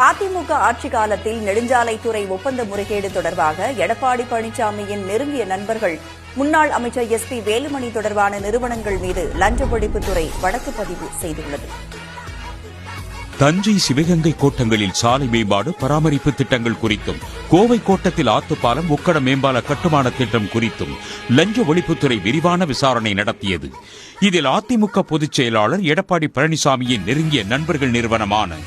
அதிமுக ஆட்சி காலத்தில் நெடுஞ்சாலைத்துறை ஒப்பந்த முறைகேடு தொடர்பாக எடப்பாடி பழனிசாமியின் நெருங்கிய நண்பர்கள் முன்னாள் அமைச்சர் SP வேலுமணி தொடர்பான நிறுவனங்கள் மீது லஞ்ச ஒழிப்புத்துறை வழக்கு பதிவு செய்துள்ளது. தஞ்சை சிவகங்கை கோட்டங்களில் சாலை மேம்பாடு பராமரிப்பு திட்டங்கள் குறித்தும், கோவை கோட்டத்தில் ஆத்துப்பாலம் உக்கட மேம்பால கட்டுமான திட்டம் குறித்தும் லஞ்ச ஒழிப்புத்துறை விரிவான விசாரணை நடத்தியது. இதில் அதிமுக பொதுச் செயலாளர் எடப்பாடி பழனிசாமியின் நெருங்கிய நண்பர்கள் நிறுவனமான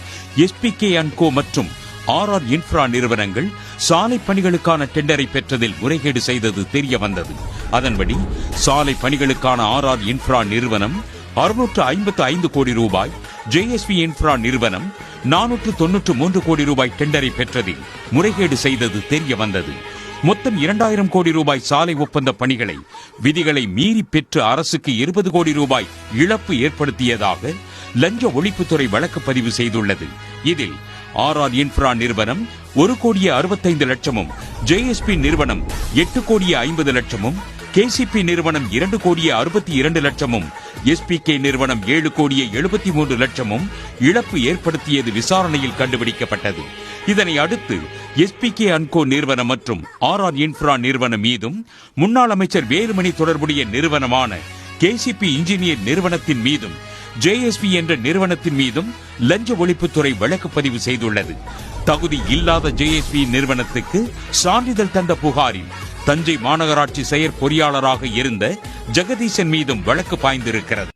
SPK & Co மற்றும் RR இன்ஃப்ரா நிறுவனங்கள் சாலை பணிகளுக்கான டெண்டரை பெற்றதில் முறைகேடு செய்தது தெரிய வந்தது. அதன்படி சாலை பணிகளுக்கான RR இன்ஃப்ரா நிறுவனம் 655 கோடி ரூபாய், JSV இன்ஃப்ரா நிறுவனம் 493 கோடி ரூபாய் டெண்டரை பெற்றதில் முறைகேடு செய்தது தெரிய வந்தது. மொத்தம் 2000 கோடி ரூபாய் சாலை ஒப்பந்த பணிகளை விதிகளை மீறி பெற்று அரசுக்கு 20 கோடி ரூபாய் இழப்பு ஏற்படுத்தியதாக லஞ்ச ஒழிப்புத்துறை வழக்கு பதிவு செய்துள்ளது. இதில் RR இன்ஃப்ரா நிறுவனம் 1,65 லட்சமும், JSP நிறுவனம் 8,50 லட்சமும், KCP நிறுவனம் 2,62 லட்சமும், SPK நிறுவனம் 7,73 லட்சமும் இழப்பு ஏற்படுத்தியது விசாரணையில் கண்டுபிடிக்கப்பட்டது. இதனை அடுத்து SPK & Co நிறுவனம் மற்றும் RR இன்ஃப்ரா நிறுவனம் மீதும், முன்னாள் அமைச்சர் வேலுமணி தொடர்புடைய நிறுவனமான KCP இன்ஜினியர் நிறுவனத்தின் மீதும், JSV என்ற நிறுவனத்தின் மீதும் லஞ்ச ஒழிப்புத்துறை வழக்கு பதிவு செய்துள்ளது. தகுதி இல்லாத JSV நிறுவனத்துக்கு சான்றிதழ் தந்த புகாரில் தஞ்சை மாநகராட்சி செயற் பொறியாளராக இருந்த ஜெகதீசன் மீதும் வழக்கு பாய்ந்திருக்கிறது.